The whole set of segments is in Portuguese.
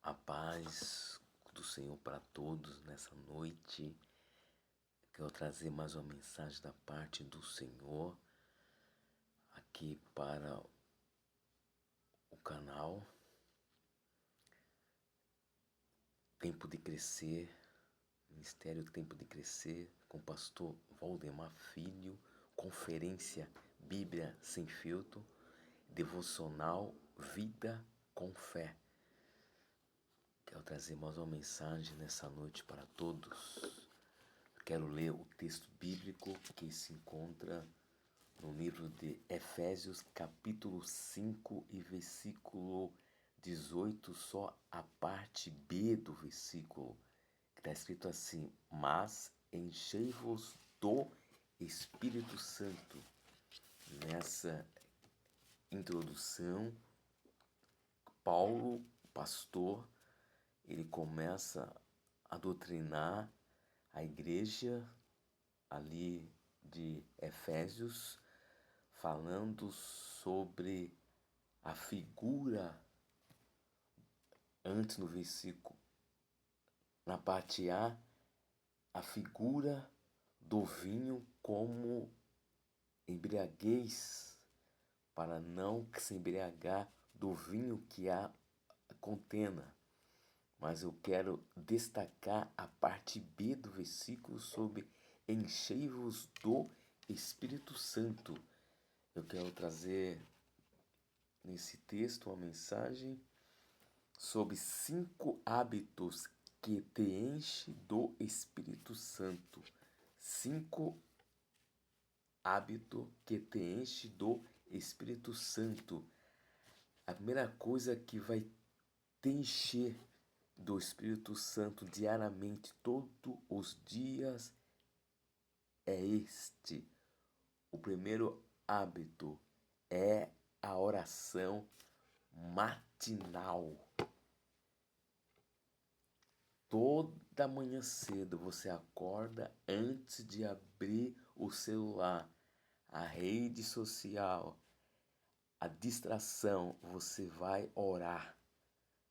A paz do Senhor para todos nessa noite. Quero trazer mais uma mensagem da parte do Senhor aqui para o canal Tempo de Crescer, Ministério Tempo de Crescer, com o pastor Valdemar Filho, conferência Bíblia Sem Filtro, devocional Vida com Fé. Quero trazer mais uma mensagem nessa noite para todos. Quero ler o texto bíblico que se encontra no livro de Efésios, capítulo 5 e versículo 18, só a parte B do versículo, que está escrito assim: mas enchei-vos do Espírito Santo. Nessa introdução, Paulo, pastor, ele começa a doutrinar a igreja ali de Efésios, falando sobre a figura, antes no versículo, na parte a figura do vinho como embriaguez, para não se embriagar do vinho que há contena. Mas eu quero destacar a parte B do versículo sobre enchei-vos do Espírito Santo. Eu quero trazer nesse texto uma mensagem sobre 5 hábitos que te enchem do Espírito Santo. 5 hábitos que te enchem do Espírito Santo. A primeira coisa que vai te encher do Espírito Santo diariamente, todos os dias, é este. O primeiro hábito é a oração matinal. Toda manhã cedo você acorda, antes de abrir o celular, a rede social, a distração, você vai orar.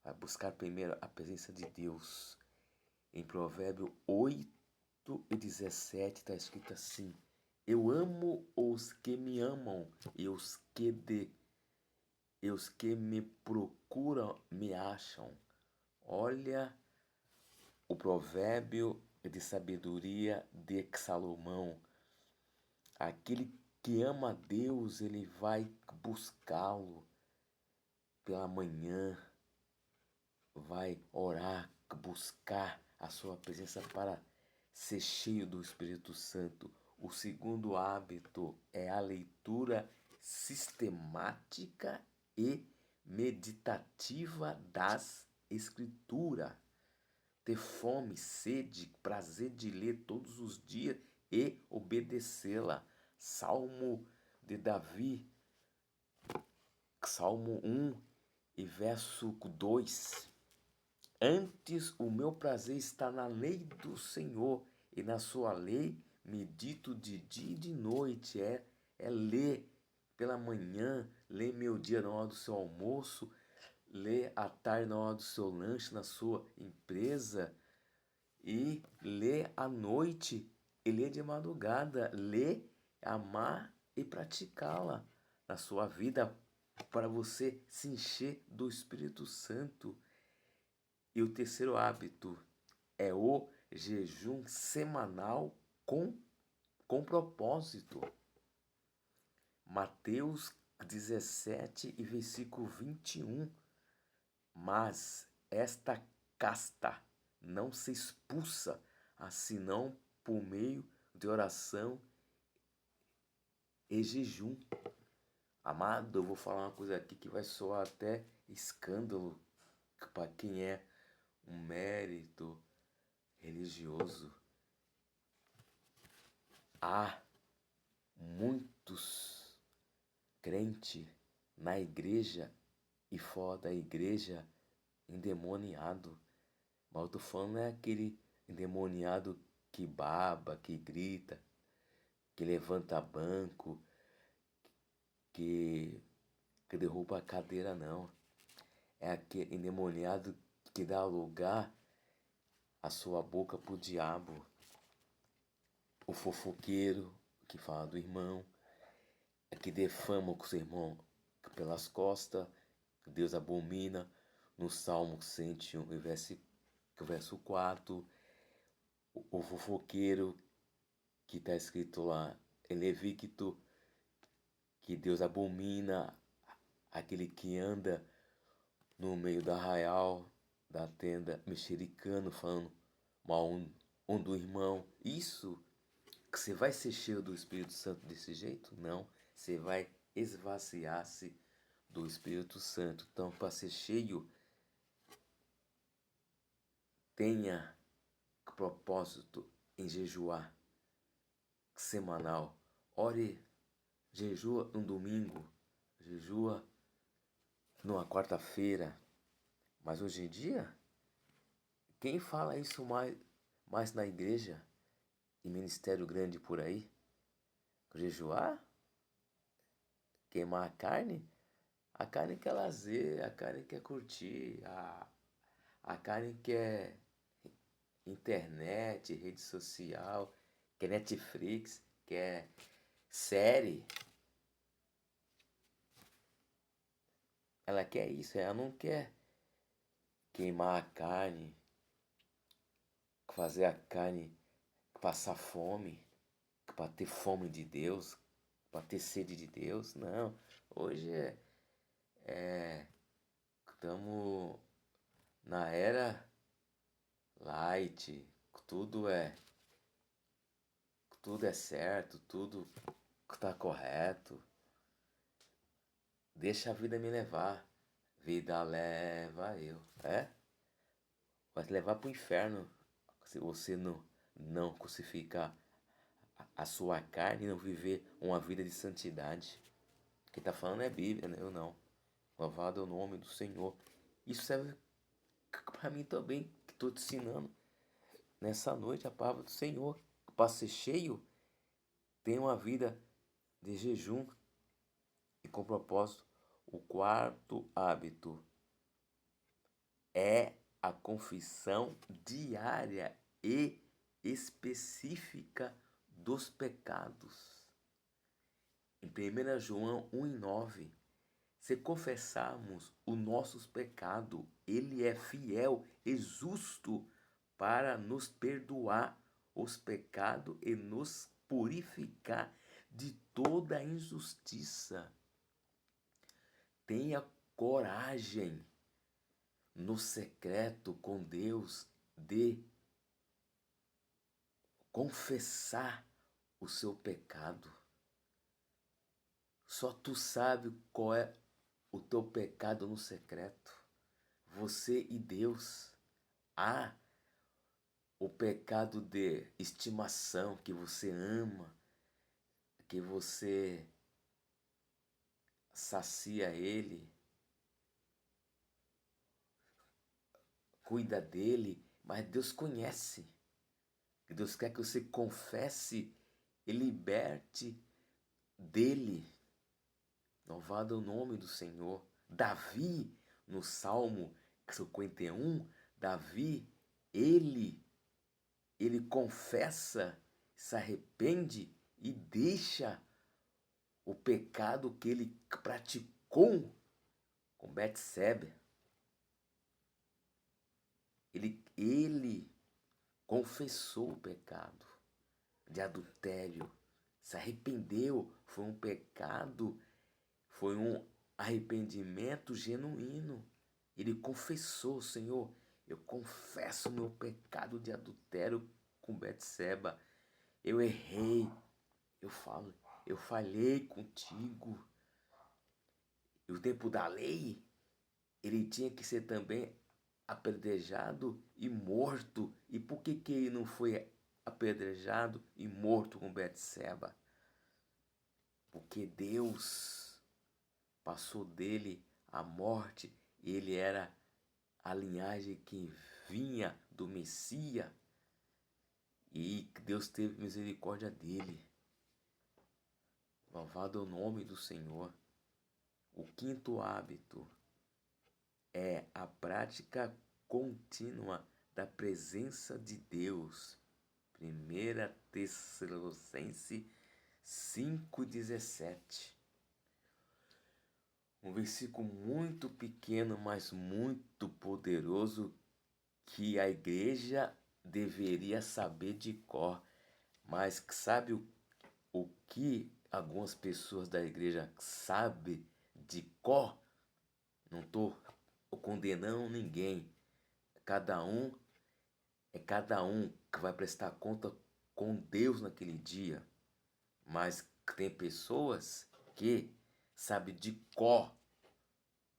Vai buscar primeiro a presença de Deus. Em Provérbio 8:17 está escrito assim: eu amo os que me amam e os que me procuram me acham. Olha o provérbio de sabedoria de Salomão. Aquele que ama a Deus, ele vai buscá-lo pela manhã, vai orar, buscar a sua presença para ser cheio do Espírito Santo. O segundo hábito é a leitura sistemática e meditativa das Escrituras. Ter fome, sede, prazer de ler todos os dias e obedecê-la. Salmo de Davi, Salmo 1 e verso 2. Antes o meu prazer está na lei do Senhor, e na sua lei medito de dia e de noite. É ler pela manhã, ler meu dia na hora do seu almoço, ler à tarde na hora do seu lanche na sua empresa, e ler à noite, e ler de madrugada. Ler, amar e praticá-la na sua vida, para você se encher do Espírito Santo. E o terceiro hábito é o jejum semanal com propósito. Mateus 17 e versículo 21. Mas esta casta não se expulsa, senão por meio de oração e jejum. Amado, eu vou falar uma coisa aqui que vai soar até escândalo para quem é um mérito religioso. Há muitos crentes na igreja e fora da igreja endemoniado. Mas eu tô falando é aquele endemoniado que baba, que grita, que levanta banco, que derruba a cadeira, não. É aquele endemoniado que dá lugar à sua boca para o diabo, o fofoqueiro que fala do irmão, que defama o seu irmão pelas costas, que Deus abomina, no Salmo 101, verso 4, o fofoqueiro que está escrito lá em Levítico, que Deus abomina aquele que anda no meio do arraial, da tenda, mexericano, falando mal um do irmão. Isso, que você vai ser cheio do Espírito Santo desse jeito? Não, você vai esvaziar-se do Espírito Santo. Então, para ser cheio, tenha propósito em jejuar semanal. Ore, jejua um domingo, jejua numa quarta-feira. Mas hoje em dia, quem fala isso mais na igreja e ministério grande por aí? Jejuar? Queimar a carne quer lazer, a carne quer curtir, a carne quer internet, rede social, quer Netflix, quer série. Ela quer isso, ela não quer queimar a carne, fazer a carne passar fome, para ter fome de Deus, para ter sede de Deus. Não, hoje estamos na era light, tudo é certo, tudo está correto. Deixa a vida me levar, vida leva eu, vai te levar para o inferno se você não crucificar a sua carne e não viver uma vida de santidade. Quem está falando é a Bíblia, né? Eu não. Louvado é o nome do Senhor. Isso serve para mim também, que estou te ensinando nessa noite a palavra do Senhor. Para ser cheio, tem uma vida de jejum e com propósito. O quarto hábito é a confissão diária e específica dos pecados. Em 1 João 1,9, se confessarmos os nossos pecados, Ele é fiel e justo para nos perdoar os pecados e nos purificar de toda injustiça. Tenha coragem no secreto com Deus de confessar o seu pecado. Só tu sabe qual é o teu pecado no secreto. Você e Deus. O pecado de estimação, que você ama, que você sacia ele, cuida dele, mas Deus conhece. Deus quer que você confesse e liberte dele. Louvado é o nome do Senhor. Davi, no Salmo 51, Davi, ele confessa, se arrepende e deixa o pecado que ele praticou com Betseba. Ele confessou o pecado de adultério, se arrependeu, foi um pecado, foi um arrependimento genuíno. Ele confessou: Senhor, eu confesso meu pecado de adultério com Betseba. Eu errei, eu falhei contigo. E o tempo da lei, ele tinha que ser também apedrejado e morto. E por que ele não foi apedrejado e morto com Betseba? Porque Deus passou dele a morte. Ele era a linhagem que vinha do Messias. E Deus teve misericórdia dele. Louvado é o nome do Senhor. O quinto hábito é a prática contínua da presença de Deus. 1 Tessalonicenses 5,17. Um versículo muito pequeno, mas muito poderoso, que a igreja deveria saber de cor. Mas sabe o que algumas pessoas da igreja sabem de cor? Não estou condenando ninguém. Cada um que vai prestar conta com Deus naquele dia. Mas tem pessoas que sabem de cor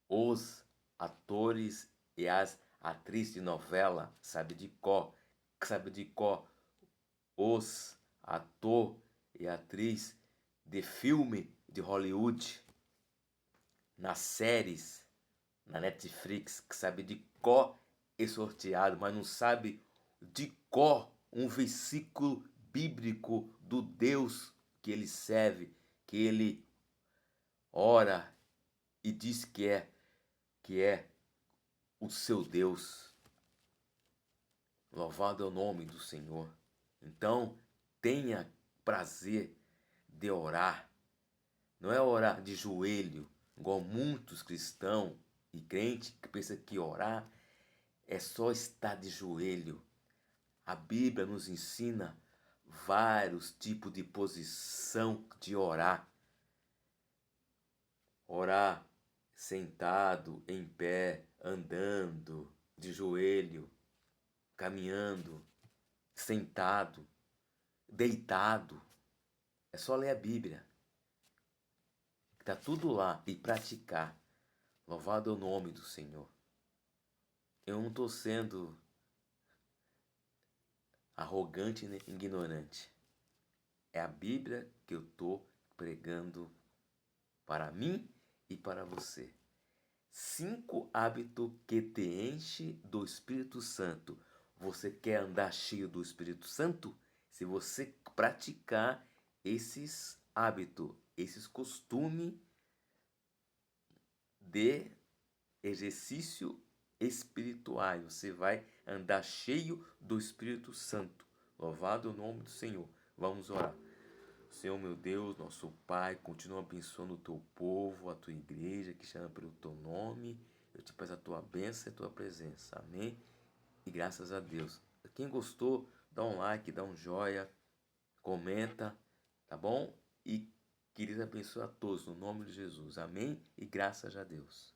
os atores e as atrizes de novela, sabe de cor os ator e atriz de filme de Hollywood, nas séries, na Netflix, que sabe de cor e sorteado, mas não sabe de cor um versículo bíblico do Deus que ele serve, que ele ora e diz que é o seu Deus. Louvado é o nome do Senhor. Então, tenha prazer de orar. Não é orar de joelho, igual muitos cristãos e crentes que pensam que orar é só estar de joelho. A Bíblia nos ensina vários tipos de posição de orar. Orar sentado, em pé, andando, de joelho, caminhando, sentado, deitado. É só ler a Bíblia. Está tudo lá e praticar. Louvado é o nome do Senhor. Eu não estou sendo arrogante nem ignorante. É a Bíblia que eu estou pregando para mim e para você. 5 hábitos que te enche do Espírito Santo. Você quer andar cheio do Espírito Santo? Se você praticar esses hábitos, esses costumes de exercício espirituais, você vai andar cheio do Espírito Santo. Louvado o nome do Senhor. Vamos orar. Senhor meu Deus, nosso Pai, continua abençoando o teu povo, a tua igreja que chama pelo teu nome. Eu te peço a tua bênção e a tua presença. Amém? E graças a Deus. Quem gostou, dá um like, dá um joia, comenta, tá bom? E que Deus abençoe a todos no nome de Jesus. Amém? E graças a Deus.